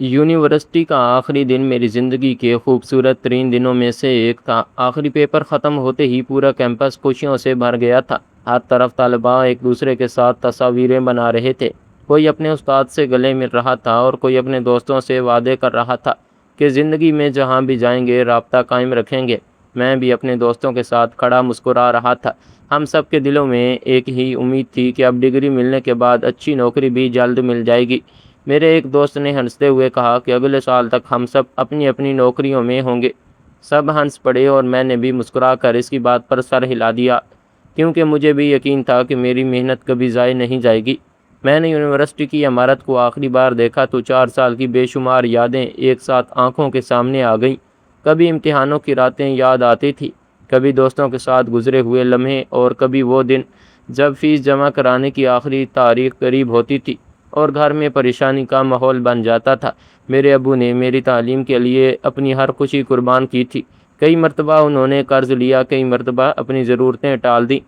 University کا آخری دن میری زندگی کے خوبصورت ترین دنوں میں سے ایک تھا۔ آخری پیپر ختم ہوتے ہی پورا کیمپس خوشیوں سے بھر گیا تھا۔ ہر طرف طلباء ایک دوسرے کے ساتھ تصاویریں بنا رہے تھے۔ کوئی اپنے استاد سے گلے مل رہا تھا اور کوئی اپنے دوستوں سے وعدے کر رہا تھا کہ زندگی میں جہاں بھی جائیں گے رابطہ قائم رکھیں گے۔ میں بھی اپنے دوستوں کے ساتھ کھڑا مسکرا رہا تھا۔ ہم سب کے دلوں میں ایک ہی امید تھی کہ اب ڈگری ملنے کے بعد اچھی نوکری بھی جلد مل جائے گی۔ میرے ایک دوست نے ہنستے ہوئے کہا کہ اگلے سال تک ہم سب اپنی اپنی نوکریوں میں ہوں گے۔ سب ہنس پڑے اور میں نے بھی مسکرا کر اس کی بات پر سر ہلا دیا، کیونکہ مجھے بھی یقین تھا کہ میری محنت کبھی ضائع نہیں جائے گی۔ میں نے یونیورسٹی کی عمارت کو آخری بار دیکھا تو 4 سال کی بے شمار یادیں ایک ساتھ آنکھوں کے سامنے آ گئیں۔ کبھی امتحانوں کی راتیں یاد آتی تھی، کبھی دوستوں کے ساتھ گزرے ہوئے لمحے، اور کبھی وہ دن جب فیس جمع کرانے کی آخری تاریخ قریب ہوتی تھی اور گھر میں پریشانی کا ماحول بن جاتا تھا۔ میرے ابو نے میری تعلیم کے لیے اپنی ہر خوشی قربان کی تھی۔ کئی مرتبہ انہوں نے قرض لیا، کئی مرتبہ اپنی ضرورتیں ٹال دیں،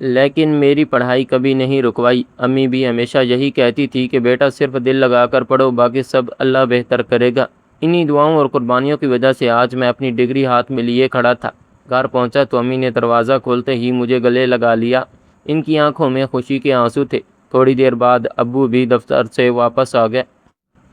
لیکن میری پڑھائی کبھی نہیں رکوائی۔ امی بھی ہمیشہ یہی کہتی تھی کہ بیٹا صرف دل لگا کر پڑھو، باقی سب اللہ بہتر کرے گا۔ انہی دعاؤں اور قربانیوں کی وجہ سے آج میں اپنی ڈگری ہاتھ میں لیے کھڑا تھا۔ گھر پہنچا تو امی نے دروازہ کھولتے ہی مجھے گلے لگا لیا۔ ان کی آنکھوں میں خوشی کے آنسو تھے۔ تھوڑی دیر بعد ابو بھی دفتر سے واپس آ گئے۔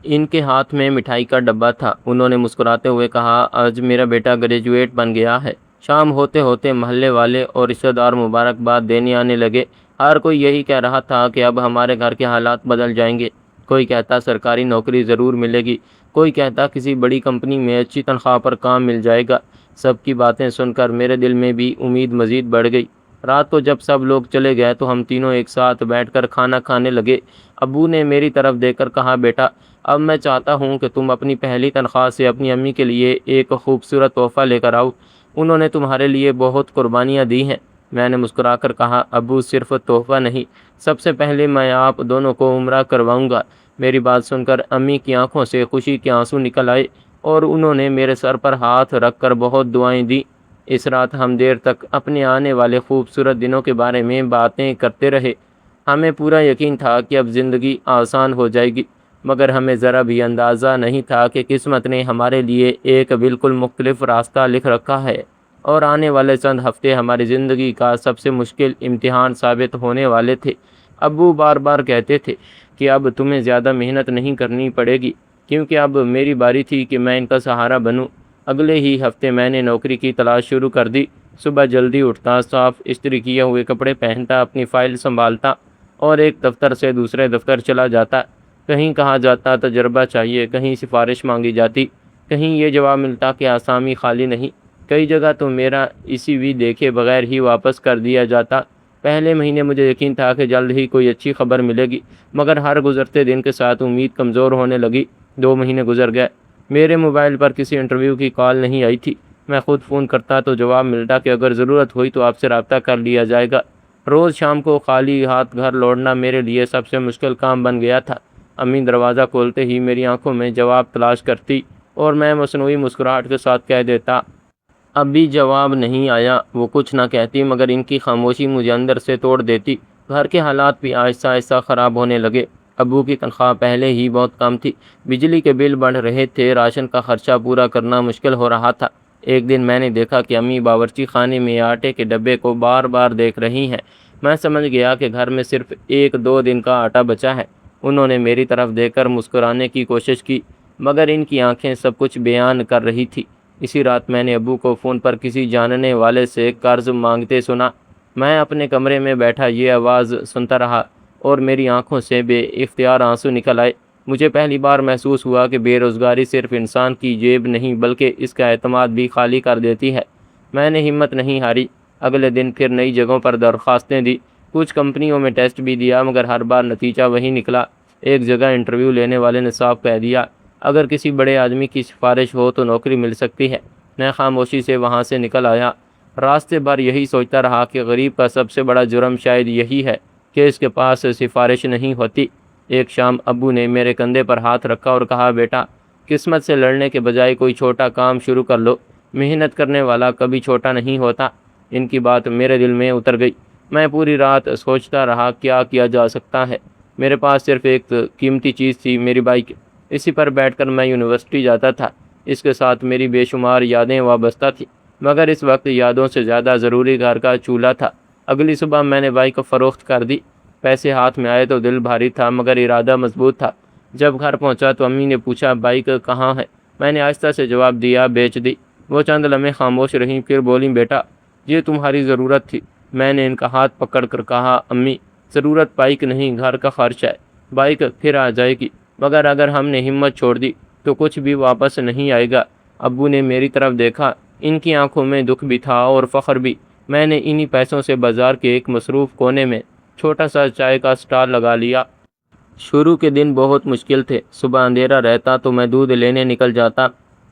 ان کے ہاتھ میں مٹھائی کا ڈبہ تھا۔ انہوں نے مسکراتے ہوئے کہا، آج میرا بیٹا گریجویٹ بن گیا ہے۔ شام ہوتے ہوتے محلے والے اور رشتہ دار مبارکباد دینے آنے لگے۔ ہر کوئی یہی کہہ رہا تھا کہ اب ہمارے گھر کے حالات بدل جائیں گے۔ کوئی کہتا سرکاری نوکری ضرور ملے گی، کوئی کہتا کسی بڑی کمپنی میں اچھی تنخواہ پر کام مل جائے گا۔ سب کی باتیں سن کر میرے دل میں بھی امید مزید بڑھ گئی۔ رات کو جب سب لوگ چلے گئے تو ہم تینوں ایک ساتھ بیٹھ کر کھانا کھانے لگے۔ ابو نے میری طرف دیکھ کر کہا، بیٹا اب میں چاہتا ہوں کہ تم اپنی پہلی تنخواہ سے اپنی امی کے لیے ایک خوبصورت تحفہ لے کر آؤ۔ انہوں نے تمہارے لیے بہت قربانیاں دی ہیں۔ میں نے مسکرا کر کہا، ابو صرف تحفہ نہیں، سب سے پہلے میں آپ دونوں کو عمرہ کرواؤں گا۔ میری بات سن کر امی کی آنکھوں سے خوشی کے آنسو نکل آئے اور انہوں نے میرے سر پر ہاتھ رکھ کر بہت دعائیں دیں۔ اس رات ہم دیر تک اپنے آنے والے خوبصورت دنوں کے بارے میں باتیں کرتے رہے۔ ہمیں پورا یقین تھا کہ اب زندگی آسان ہو جائے گی، مگر ہمیں ذرا بھی اندازہ نہیں تھا کہ قسمت نے ہمارے لیے ایک بالکل مختلف راستہ لکھ رکھا ہے، اور آنے والے چند ہفتے ہماری زندگی کا سب سے مشکل امتحان ثابت ہونے والے تھے۔ ابو بار بار کہتے تھے کہ اب تمہیں زیادہ محنت نہیں کرنی پڑے گی، کیونکہ اب میری باری تھی کہ میں ان کا سہارا بنوں۔ اگلے ہی ہفتے میں نے نوکری کی تلاش شروع کر دی۔ صبح جلدی اٹھتا، صاف استری کیے ہوئے کپڑے پہنتا، اپنی فائل سنبھالتا اور ایک دفتر سے دوسرے دفتر چلا جاتا۔ کہیں کہا جاتا تجربہ چاہیے، کہیں سفارش مانگی جاتی، کہیں یہ جواب ملتا کہ آسامی خالی نہیں۔ کئی جگہ تو میرا سی وی دیکھے بغیر ہی واپس کر دیا جاتا۔ پہلے مہینے مجھے یقین تھا کہ جلد ہی کوئی اچھی خبر ملے گی، مگر ہر گزرتے دن کے ساتھ امید کمزور ہونے لگی۔ 2 مہینے گزر گئے۔ میرے موبائل پر کسی انٹرویو کی کال نہیں آئی تھی۔ میں خود فون کرتا تو جواب ملتا کہ اگر ضرورت ہوئی تو آپ سے رابطہ کر لیا جائے گا۔ روز شام کو خالی ہاتھ گھر لوٹنا میرے لیے سب سے مشکل کام بن گیا تھا۔ امی دروازہ کھولتے ہی میری آنکھوں میں جواب تلاش کرتی اور میں مصنوعی مسکراہٹ کے ساتھ کہہ دیتا، ابھی جواب نہیں آیا۔ وہ کچھ نہ کہتی، مگر ان کی خاموشی مجھے اندر سے توڑ دیتی۔ گھر کے حالات بھی آہستہ آہستہ خراب ہونے لگے۔ ابو کی تنخواہ پہلے ہی بہت کم تھی، بجلی کے بل بڑھ رہے تھے، راشن کا خرچہ پورا کرنا مشکل ہو رہا تھا۔ ایک دن میں نے دیکھا کہ امی باورچی خانے میں آٹے کے ڈبے کو بار بار دیکھ رہی ہیں۔ میں سمجھ گیا کہ گھر میں صرف 1-2 دن کا آٹا بچا ہے۔ انہوں نے میری طرف دیکھ کر مسکرانے کی کوشش کی، مگر ان کی آنکھیں سب کچھ بیان کر رہی تھی۔ اسی رات میں نے ابو کو فون پر کسی جاننے والے سے قرض مانگتے سنا۔ میں اپنے کمرے میں بیٹھا یہ آواز سنتا رہا اور میری آنکھوں سے بے اختیار آنسو نکل آئے۔ مجھے پہلی بار محسوس ہوا کہ بے روزگاری صرف انسان کی جیب نہیں بلکہ اس کا اعتماد بھی خالی کر دیتی ہے۔ میں نے ہمت نہیں ہاری۔ اگلے دن پھر نئی جگہوں پر درخواستیں دی، کچھ کمپنیوں میں ٹیسٹ بھی دیا، مگر ہر بار نتیجہ وہی نکلا۔ ایک جگہ انٹرویو لینے والے نے صاف کہہ دیا، اگر کسی بڑے آدمی کی سفارش ہو تو نوکری مل سکتی ہے۔ میں خاموشی سے وہاں سے نکل آیا۔ راستے بھر یہی سوچتا رہا کہ غریب کا سب سے بڑا جرم شاید یہی ہے کہ اس کے پاس سفارش نہیں ہوتی۔ ایک شام ابو نے میرے کندھے پر ہاتھ رکھا اور کہا، بیٹا قسمت سے لڑنے کے بجائے کوئی چھوٹا کام شروع کر لو، محنت کرنے والا کبھی چھوٹا نہیں ہوتا۔ ان کی بات میرے دل میں اتر گئی۔ میں پوری رات سوچتا رہا کیا کیا جا سکتا ہے۔ میرے پاس صرف ایک قیمتی چیز تھی، میری بائک۔ اسی پر بیٹھ کر میں یونیورسٹی جاتا تھا۔ اس کے ساتھ میری بے شمار یادیں وابستہ تھیں، مگر اس وقت یادوں سے زیادہ ضروری گھر کا چولہا تھا۔ اگلی صبح میں نے بائک فروخت کر دی۔ پیسے ہاتھ میں آئے تو دل بھاری تھا، مگر ارادہ مضبوط تھا۔ جب گھر پہنچا تو امی نے پوچھا بائک کہاں ہے؟ میں نے آہستہ سے جواب دیا بیچ دی۔ وہ چند لمحے خاموش رہیں، پھر بولیں بیٹا یہ تمہاری ضرورت تھی۔ میں نے ان کا ہاتھ پکڑ کر کہا امی ضرورت بائک نہیں، گھر کا خرچ ہے۔ بائک پھر آ جائے گی، مگر اگر ہم نے ہمت چھوڑ دی تو کچھ بھی واپس نہیں آئے گا۔ ابو نے میری طرف دیکھا، ان کی آنکھوں میں دکھ بھی تھا اور فخر بھی۔ میں نے انہی پیسوں سے بازار کے ایک مصروف کونے میں چھوٹا سا چائے کا سٹال لگا لیا۔ شروع کے دن بہت مشکل تھے۔ صبح اندھیرا رہتا تو میں دودھ لینے نکل جاتا،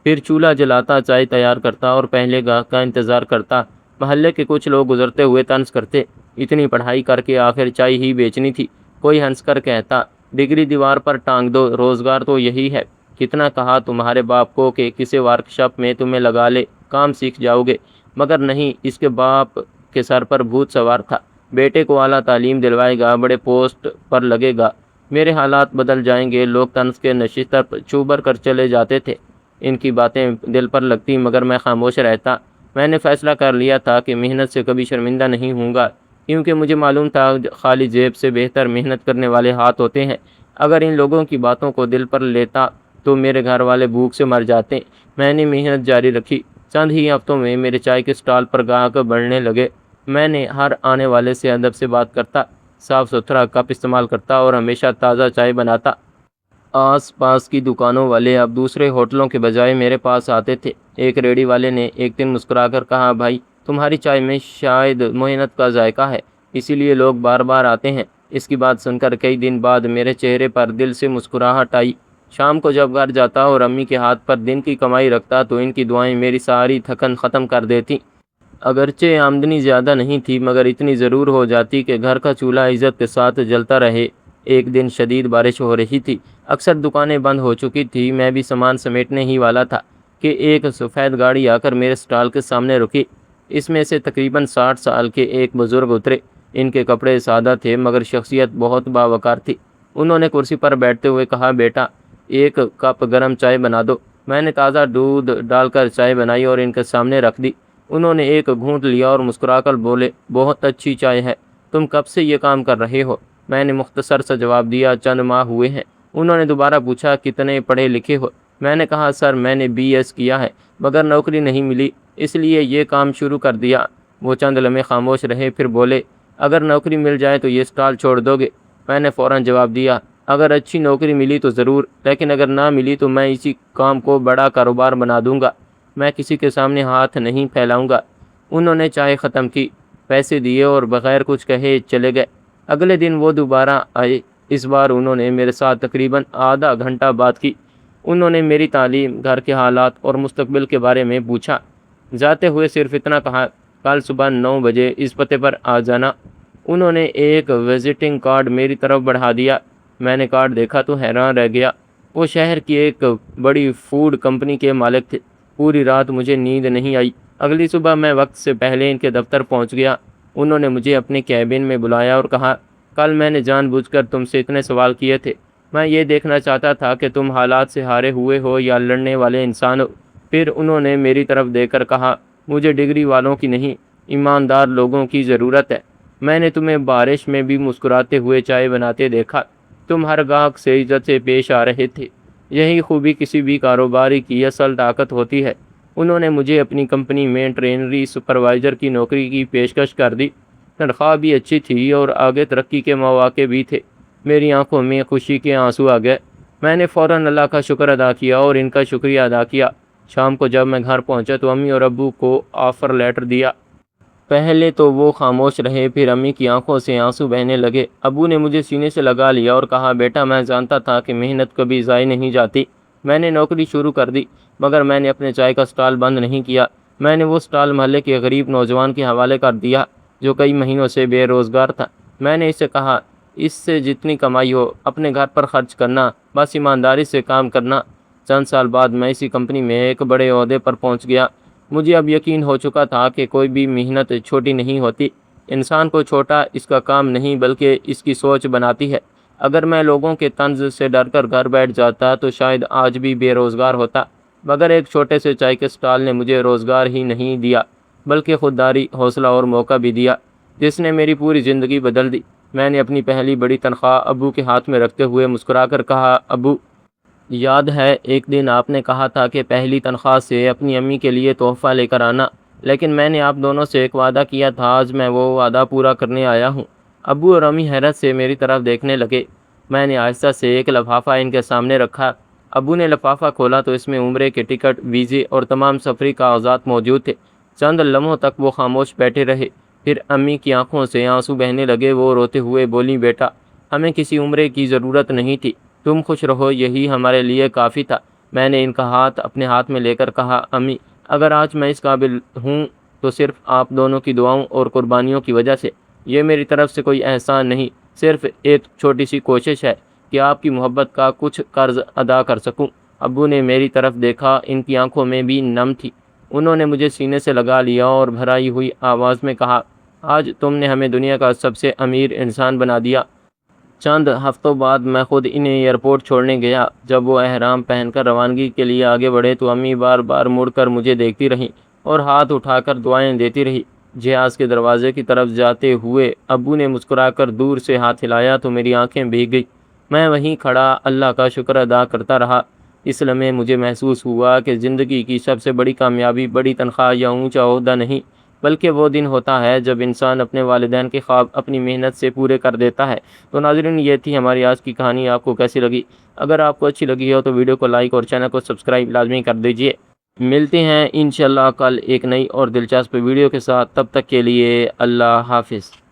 پھر چولہا جلاتا، چائے تیار کرتا اور پہلے گاہک کا انتظار کرتا۔ محلے کے کچھ لوگ گزرتے ہوئے طنز کرتے، اتنی پڑھائی کر کے آخر چائے ہی بیچنی تھی۔ کوئی ہنس کر کہتا ڈگری دیوار پر ٹانگ دو، روزگار تو یہی ہے۔ کتنا کہا تمہارے باپ کو کہ کسی ورکشاپ میں تمہیں لگا لے، کام سیکھ جاؤ گے، مگر نہیں، اس کے باپ کے سر پر بھوت سوار تھا۔ بیٹے کو اعلیٰ تعلیم دلوائے گا، بڑے پوسٹ پر لگے گا، میرے حالات بدل جائیں گے۔ لوگ طنز کے نشستر پر چوبر کر چلے جاتے تھے۔ ان کی باتیں دل پر لگتی، مگر میں خاموش رہتا۔ میں نے فیصلہ کر لیا تھا کہ محنت سے کبھی شرمندہ نہیں ہوں گا، کیونکہ مجھے معلوم تھا خالی جیب سے بہتر محنت کرنے والے ہاتھ ہوتے ہیں۔ اگر ان لوگوں کی باتوں کو دل پر لیتا تو میرے گھر والے بھوک سے مر جاتے۔ میں نے محنت جاری رکھی۔ چند ہی ہفتوں میں میرے چائے کے سٹال پر گاہک بڑھنے لگے۔ میں نے ہر آنے والے سے ادب سے بات کرتا، صاف ستھرا کپ استعمال کرتا اور ہمیشہ تازہ چائے بناتا۔ آس پاس کی دکانوں والے اب دوسرے ہوٹلوں کے بجائے میرے پاس آتے تھے۔ ایک ریڑھی والے نے ایک دن مسکرا کر کہا بھائی تمہاری چائے میں شاید محنت کا ذائقہ ہے، اسی لیے لوگ بار بار آتے ہیں۔ اس کی بات سن کر کئی دن بعد میرے چہرے پر دل سے مسکراہٹ آئی۔ شام کو جب گھر جاتا اور امی کے ہاتھ پر دن کی کمائی رکھتا تو ان کی دعائیں میری ساری تھکن ختم کر دیتی۔ اگرچہ آمدنی زیادہ نہیں تھی، مگر اتنی ضرور ہو جاتی کہ گھر کا چولہا عزت کے ساتھ جلتا رہے۔ ایک دن شدید بارش ہو رہی تھی، اکثر دکانیں بند ہو چکی تھی۔ میں بھی سامان سمیٹنے ہی والا تھا کہ ایک سفید گاڑی آ کر میرے سٹال کے سامنے رکی۔ اس میں سے تقریباً 60 سال کے ایک بزرگ اترے۔ ان کے کپڑے سادہ تھے، مگر شخصیت بہت باوقار تھی۔ انہوں نے کرسی پر بیٹھتے ہوئے کہا بیٹا ایک کپ گرم چائے بنا دو۔ میں نے تازہ دودھ ڈال کر چائے بنائی اور ان کے سامنے رکھ دی۔ انہوں نے ایک گھونٹ لیا اور مسکرا کر بولے بہت اچھی چائے ہے، تم کب سے یہ کام کر رہے ہو؟ میں نے مختصر سا جواب دیا چند ماہ ہوئے ہیں۔ انہوں نے دوبارہ پوچھا کتنے پڑھے لکھے ہو؟ میں نے کہا سر میں نے BS کیا ہے، مگر نوکری نہیں ملی، اس لیے یہ کام شروع کر دیا۔ وہ چند لمحے خاموش رہے، پھر بولے اگر نوکری مل جائے تو یہ سٹال چھوڑ دو گے؟ میں نے فوراً جواب دیا اگر اچھی نوکری ملی تو ضرور، لیکن اگر نہ ملی تو میں اسی کام کو بڑا کاروبار بنا دوں گا، میں کسی کے سامنے ہاتھ نہیں پھیلاؤں گا۔ انہوں نے چائے ختم کی، پیسے دیے اور بغیر کچھ کہے چلے گئے۔ اگلے دن وہ دوبارہ آئے۔ اس بار انہوں نے میرے ساتھ تقریباً آدھا گھنٹہ بات کی۔ انہوں نے میری تعلیم، گھر کے حالات اور مستقبل کے بارے میں پوچھا۔ جاتے ہوئے صرف اتنا کہا کل صبح 9 بجے اس پتے پر آ جانا۔ انہوں نے ایک وزٹنگ کارڈ میری طرف بڑھا دیا۔ میں نے کارڈ دیکھا تو حیران رہ گیا۔ وہ شہر کی ایک بڑی فوڈ کمپنی کے مالک تھے۔ پوری رات مجھے نیند نہیں آئی۔ اگلی صبح میں وقت سے پہلے ان کے دفتر پہنچ گیا۔ انہوں نے مجھے اپنے کیبن میں بلایا اور کہا کل میں نے جان بوجھ کر تم سے اتنے سوال کیے تھے، میں یہ دیکھنا چاہتا تھا کہ تم حالات سے ہارے ہوئے ہو یا لڑنے والے انسان ہو۔ پھر انہوں نے میری طرف دیکھ کر کہا مجھے ڈگری والوں کی نہیں، ایماندار لوگوں کی ضرورت ہے۔ میں نے تمہیں بارش میں بھی مسکراتے ہوئے چائے بناتے دیکھا، تم ہر گاہک سے عزت سے پیش آ رہے تھے۔ یہی خوبی کسی بھی کاروباری کی اصل طاقت ہوتی ہے۔ انہوں نے مجھے اپنی کمپنی میں ٹرینری سپروائزر کی نوکری کی پیشکش کر دی۔ تنخواہ بھی اچھی تھی اور آگے ترقی کے مواقع بھی تھے۔ میری آنکھوں میں خوشی کے آنسو آ گئے۔ میں نے فوراً اللہ کا شکر ادا کیا اور ان کا شکریہ ادا کیا۔ شام کو جب میں گھر پہنچا تو امی اور ابو کو آفر لیٹر دیا۔ پہلے تو وہ خاموش رہے، پھر امی کی آنکھوں سے آنسو بہنے لگے۔ ابو نے مجھے سینے سے لگا لیا اور کہا بیٹا میں جانتا تھا کہ محنت کبھی ضائع نہیں جاتی۔ میں نے نوکری شروع کر دی، مگر میں نے اپنے چائے کا سٹال بند نہیں کیا۔ میں نے وہ سٹال محلے کے غریب نوجوان کے حوالے کر دیا جو کئی مہینوں سے بے روزگار تھا۔ میں نے اسے کہا اس سے جتنی کمائی ہو اپنے گھر پر خرچ کرنا، بس ایمانداری سے کام کرنا۔ چند سال بعد میں اسی کمپنی میں ایک بڑے عہدے پر پہنچ گیا۔ مجھے اب یقین ہو چکا تھا کہ کوئی بھی محنت چھوٹی نہیں ہوتی۔ انسان کو چھوٹا اس کا کام نہیں بلکہ اس کی سوچ بناتی ہے۔ اگر میں لوگوں کے طنز سے ڈر کر گھر بیٹھ جاتا تو شاید آج بھی بے روزگار ہوتا، مگر ایک چھوٹے سے چائے کے سٹال نے مجھے روزگار ہی نہیں دیا بلکہ خودداری، حوصلہ اور موقع بھی دیا، جس نے میری پوری زندگی بدل دی۔ میں نے اپنی پہلی بڑی تنخواہ ابو کے ہاتھ میں رکھتے ہوئے مسکرا کر کہا، ابو، یاد ہے ایک دن آپ نے کہا تھا کہ پہلی تنخواہ سے اپنی امی کے لیے تحفہ لے کر آنا، لیکن میں نے آپ دونوں سے ایک وعدہ کیا تھا، آج میں وہ وعدہ پورا کرنے آیا ہوں۔ ابو اور امی حیرت سے میری طرف دیکھنے لگے۔ میں نے آہستہ سے ایک لفافہ ان کے سامنے رکھا۔ ابو نے لفافہ کھولا تو اس میں عمرے کے ٹکٹ، ویزے اور تمام سفری کاغذات موجود تھے۔ چند لمحوں تک وہ خاموش بیٹھے رہے، پھر امی کی آنکھوں سے آنسو بہنے لگے۔ وہ روتے ہوئے بولی، بیٹا، ہمیں کسی عمرے کی ضرورت نہیں تھی، تم خوش رہو یہی ہمارے لیے کافی تھا۔ میں نے ان کا ہاتھ اپنے ہاتھ میں لے کر کہا، امی، اگر آج میں اس قابل ہوں تو صرف آپ دونوں کی دعاؤں اور قربانیوں کی وجہ سے۔ یہ میری طرف سے کوئی احسان نہیں، صرف ایک چھوٹی سی کوشش ہے کہ آپ کی محبت کا کچھ قرض ادا کر سکوں۔ ابو نے میری طرف دیکھا، ان کی آنکھوں میں بھی نم تھی۔ انہوں نے مجھے سینے سے لگا لیا اور بھرائی ہوئی آواز میں کہا، آج تم نے ہمیں دنیا کا سب سے امیر انسان بنا دیا۔ چند ہفتوں بعد میں خود انہیں ایئرپورٹ چھوڑنے گیا۔ جب وہ احرام پہن کر روانگی کے لیے آگے بڑھے تو امی بار بار مڑ کر مجھے دیکھتی رہیں اور ہاتھ اٹھا کر دعائیں دیتی رہی۔ جہاز کے دروازے کی طرف جاتے ہوئے ابو نے مسکرا کر دور سے ہاتھ ہلایا تو میری آنکھیں بھیگ گئی۔ میں وہیں کھڑا اللہ کا شکر ادا کرتا رہا۔ اس لمحے مجھے محسوس ہوا کہ زندگی کی سب سے بڑی کامیابی بڑی تنخواہ یا اونچا عہدہ نہیں، بلکہ وہ دن ہوتا ہے جب انسان اپنے والدین کے خواب اپنی محنت سے پورے کر دیتا ہے۔ تو ناظرین، یہ تھی ہماری آج کی کہانی۔ آپ کو کیسی لگی؟ اگر آپ کو اچھی لگی ہو تو ویڈیو کو لائک اور چینل کو سبسکرائب لازمی کر دیجیے۔ ملتے ہیں انشاءاللہ کل ایک نئی اور دلچسپ ویڈیو کے ساتھ، تب تک کے لیے اللہ حافظ۔